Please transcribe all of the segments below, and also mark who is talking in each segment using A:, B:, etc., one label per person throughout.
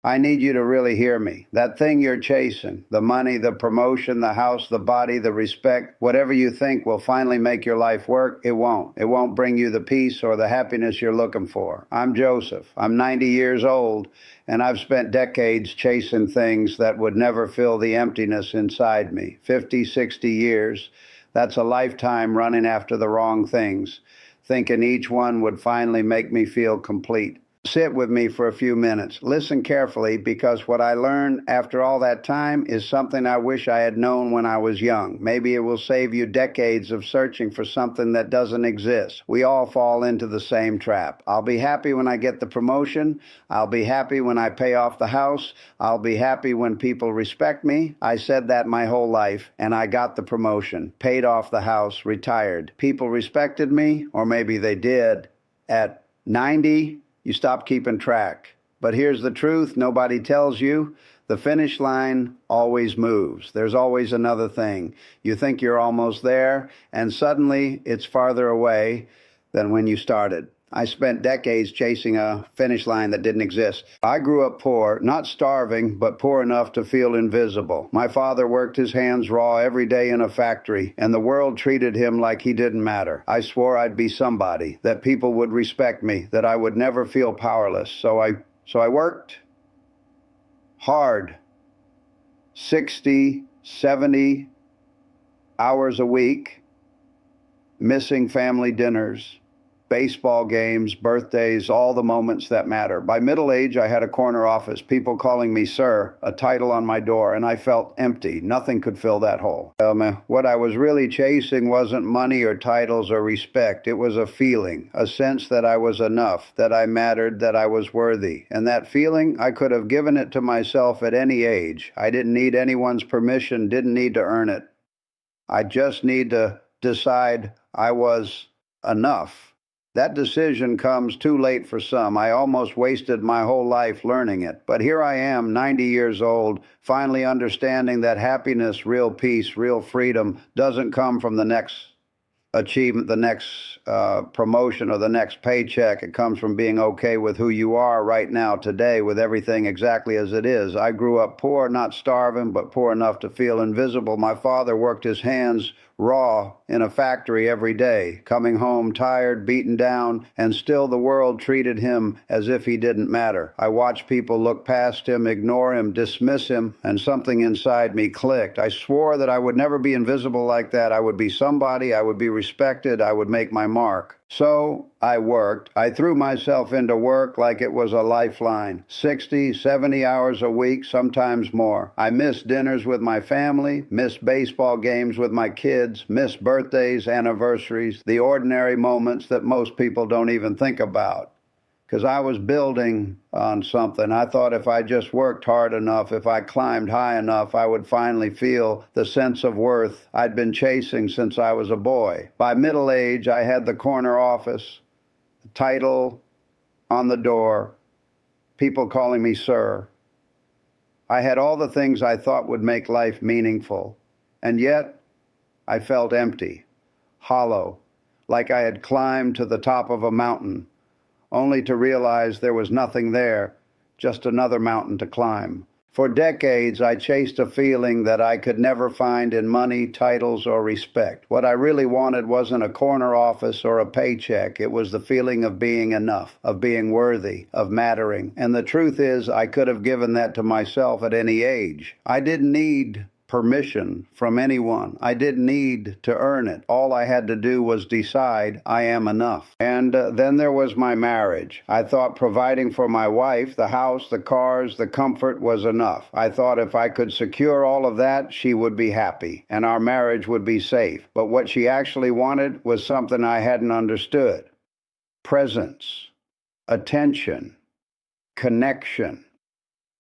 A: I need you to really hear me. That thing you're chasing, the money, the promotion, the house, the body, the respect, whatever you think will finally make your life work, it won't. It won't bring you the peace or the happiness you're looking for. I'm Joseph. I'm 90 years old, and I've spent decades chasing things that would never fill the emptiness inside me. 50, 60 years. That's a lifetime running after the wrong things, thinking each one would finally make me feel complete. Sit with me for a few minutes. Listen carefully, because what I learned after all that time is something I wish I had known when I was young. Maybe it will save you decades of searching for something that doesn't exist. We all fall into the same trap. I'll be happy when I get the promotion. I'll be happy when I pay off the house. I'll be happy when people respect me. I said that my whole life, and I got the promotion, paid off the house, retired. People respected me, or maybe they did. At 90, you stop keeping track. But here's the truth nobody tells you. The finish line always moves. There's always another thing. You think you're almost there, and suddenly it's farther away than when you started. I spent decades chasing a finish line that didn't exist. I grew up poor, not starving, but poor enough to feel invisible. My father worked his hands raw every day in a factory, and the world treated him like he didn't matter. I swore I'd be somebody, that people would respect me, that I would never feel powerless. So I worked hard, 60, 70 hours a week, missing family dinners, baseball games, birthdays, all the moments that matter. By middle age, I had a corner office, people calling me sir, a title on my door, and I felt empty. Nothing could fill that hole. What I was really chasing wasn't money or titles or respect. It was a feeling, a sense that I was enough, that I mattered, that I was worthy. And that feeling, I could have given it to myself at any age. I didn't need anyone's permission, didn't need to earn it. I just need to decide I was enough. That decision comes too late for some. I almost wasted my whole life learning it. But here I am, 90 years old, finally understanding that happiness, real peace, real freedom doesn't come from the next achievement, the next promotion, or the next paycheck. It comes from being okay with who you are right now, today, with everything exactly as it is. I grew up poor, not starving, but poor enough to feel invisible. My father worked his hands raw in a factory every day, coming home tired, beaten down, and still the world treated him as if he didn't matter. I watched people look past him, ignore him, dismiss him, and something inside me clicked. I swore that I would never be invisible like that. I would be somebody, I would be respected, I would make my mark. So I worked. I threw myself into work like it was a lifeline. 60, 70 hours a week, sometimes more. I missed dinners with my family, missed baseball games with my kids, missed birthdays, anniversaries, the ordinary moments that most people don't even think about. Because I was building on something. I thought if I just worked hard enough, if I climbed high enough, I would finally feel the sense of worth I'd been chasing since I was a boy. By middle age, I had the corner office, the title on the door, people calling me sir. I had all the things I thought would make life meaningful. And yet, I felt empty, hollow, like I had climbed to the top of a mountain, only to realize there was nothing there, just another mountain to climb. For decades, I chased a feeling that I could never find in money, titles, or respect. What I really wanted wasn't a corner office or a paycheck. It was the feeling of being enough, of being worthy, of mattering. And the truth is, I could have given that to myself at any age. I didn't need permission from anyone. I didn't need to earn it. All I had to do was decide I am enough. And then there was my marriage. I thought providing for my wife, the house, the cars, the comfort was enough. I thought if I could secure all of that, she would be happy and our marriage would be safe. But what she actually wanted was something I hadn't understood. Presence, attention, connection.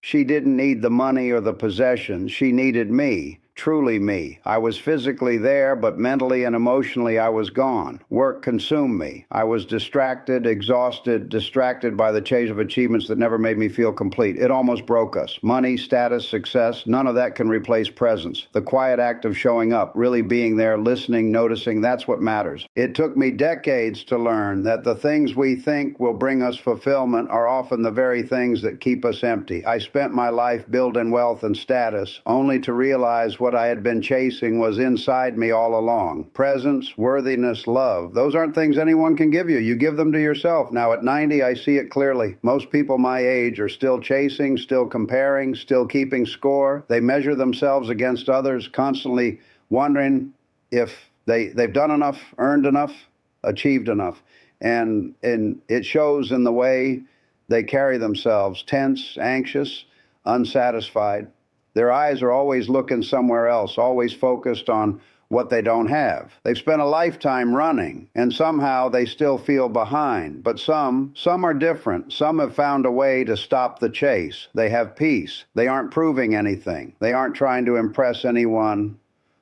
A: She didn't need the money or the possessions. She needed me, truly me. I was physically there, but mentally and emotionally I was gone. Work consumed me. I was distracted, exhausted, distracted by the chase of achievements that never made me feel complete. It almost broke us. Money, status, success, none of that can replace presence. The quiet act of showing up, really being there, listening, noticing, that's what matters. It took me decades to learn that the things we think will bring us fulfillment are often the very things that keep us empty. I spent my life building wealth and status, only to realize what I had been chasing was inside me all along. Presence, worthiness, love. Those aren't things anyone can give you. You give them to yourself. Now at 90, I see it clearly. Most people my age are still chasing, still comparing, still keeping score. They measure themselves against others, constantly wondering if they've done enough, earned enough, achieved enough. And it shows in the way they carry themselves, tense, anxious, unsatisfied. Their eyes are always looking somewhere else, always focused on what they don't have. They've spent a lifetime running, and somehow they still feel behind. But some are different. Some have found a way to stop the chase. They have peace. They aren't proving anything. They aren't trying to impress anyone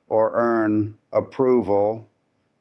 A: or earn approval.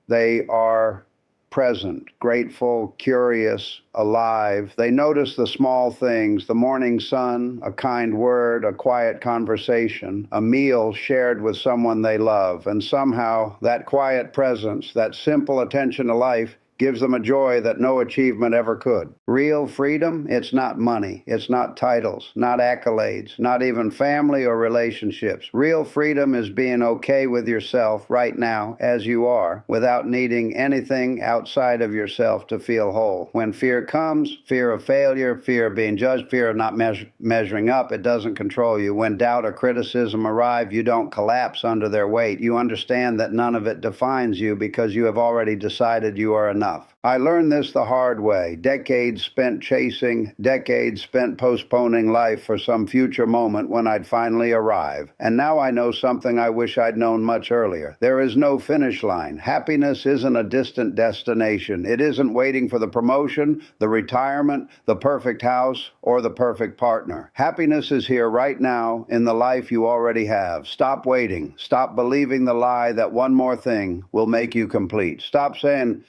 A: They are present, grateful, curious, alive. They notice the small things, the morning sun, a kind word, a quiet conversation, a meal shared with someone they love. And somehow that quiet presence, that simple attention to life, gives them a joy that no achievement ever could. Real freedom, it's not money, it's not titles, not accolades, not even family or relationships. Real freedom is being okay with yourself right now as you are, without needing anything outside of yourself to feel whole. When fear comes, fear of failure, fear of being judged, fear of not measuring up, it doesn't control you. When doubt or criticism arrive, you don't collapse under their weight. You understand that none of it defines you because you have already decided you are enough. I learned this the hard way. Decades spent chasing, decades spent postponing life for some future moment when I'd finally arrive. And now I know something I wish I'd known much earlier. There is no finish line. Happiness isn't a distant destination. It isn't waiting for the promotion, the retirement, the perfect house, or the perfect partner. Happiness is here right now in the life you already have. Stop waiting. Stop believing the lie that one more thing will make you complete. Stop saying,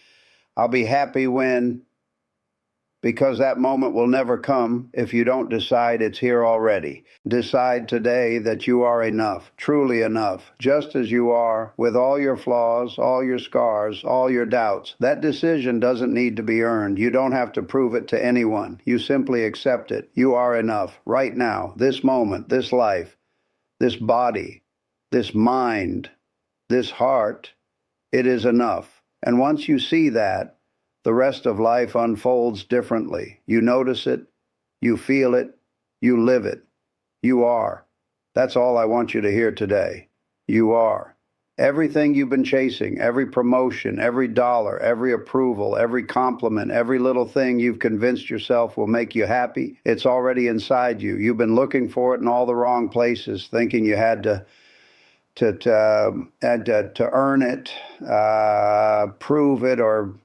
A: I'll be happy when, because that moment will never come if you don't decide it's here already. Decide today that you are enough, truly enough, just as you are, with all your flaws, all your scars, all your doubts. That decision doesn't need to be earned. You don't have to prove it to anyone. You simply accept it. You are enough right now, this moment, this life, this body, this mind, this heart. It is enough. And once you see that, the rest of life unfolds differently. You notice it, you feel it, you live it. You are. That's all I want you to hear today. You are. Everything you've been chasing, every promotion, every dollar, every approval, every compliment, every little thing you've convinced yourself will make you happy, it's already inside you. You've been looking for it in all the wrong places, thinking you had to earn it, prove it, or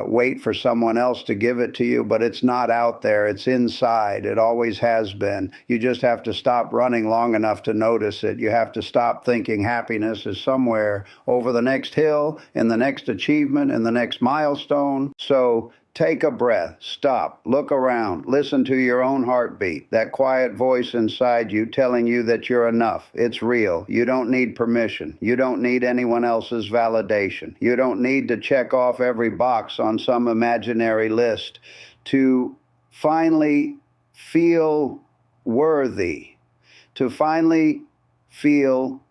A: wait for someone else to give it to you, but it's not out there. It's inside. It always has been. You just have to stop running long enough to notice it. You have to stop thinking happiness is somewhere over the next hill, in the next achievement, in the next milestone. So take a breath, stop, look around, listen to your own heartbeat, that quiet voice inside you telling you that you're enough. It's real. You don't need permission. You don't need anyone else's validation. You don't need to check off every box on some imaginary list to finally feel worthy, to finally feel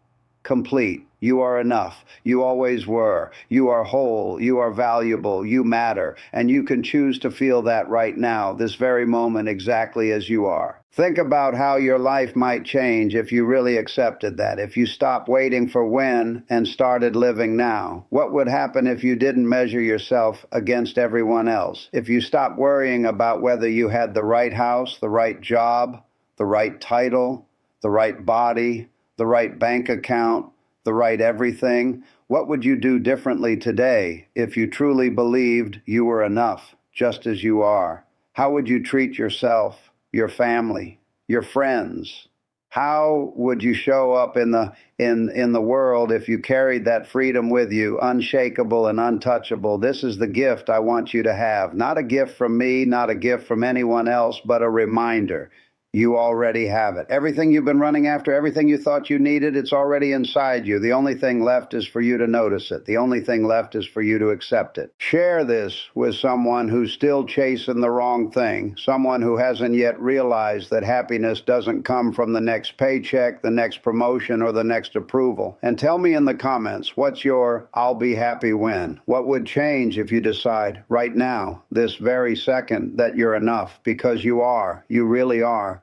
A: complete. You are enough. You always were. You are whole. You are valuable. You matter. And you can choose to feel that right now, this very moment, exactly as you are. Think about how your life might change if you really accepted that, if you stopped waiting for when and started living now. What would happen if you didn't measure yourself against everyone else? If you stopped worrying about whether you had the right house, the right job, the right title, the right body, the right bank account, the right everything? What would you do differently today if you truly believed you were enough, just as you are? How would you treat yourself, your family, your friends, How would you show up in the world if you carried that freedom with you, unshakable and untouchable? This is the gift I want you to have. Not a gift from me, not a gift from anyone else, but a reminder. You already have it. Everything you've been running after, everything you thought you needed, it's already inside you. The only thing left is for you to notice it. The only thing left is for you to accept it. Share this with someone who's still chasing the wrong thing, someone who hasn't yet realized that happiness doesn't come from the next paycheck, the next promotion, or the next approval. And tell me in the comments, what's your I'll be happy when? What would change if you decide right now, this very second, that you're enough? Because you are. You really are.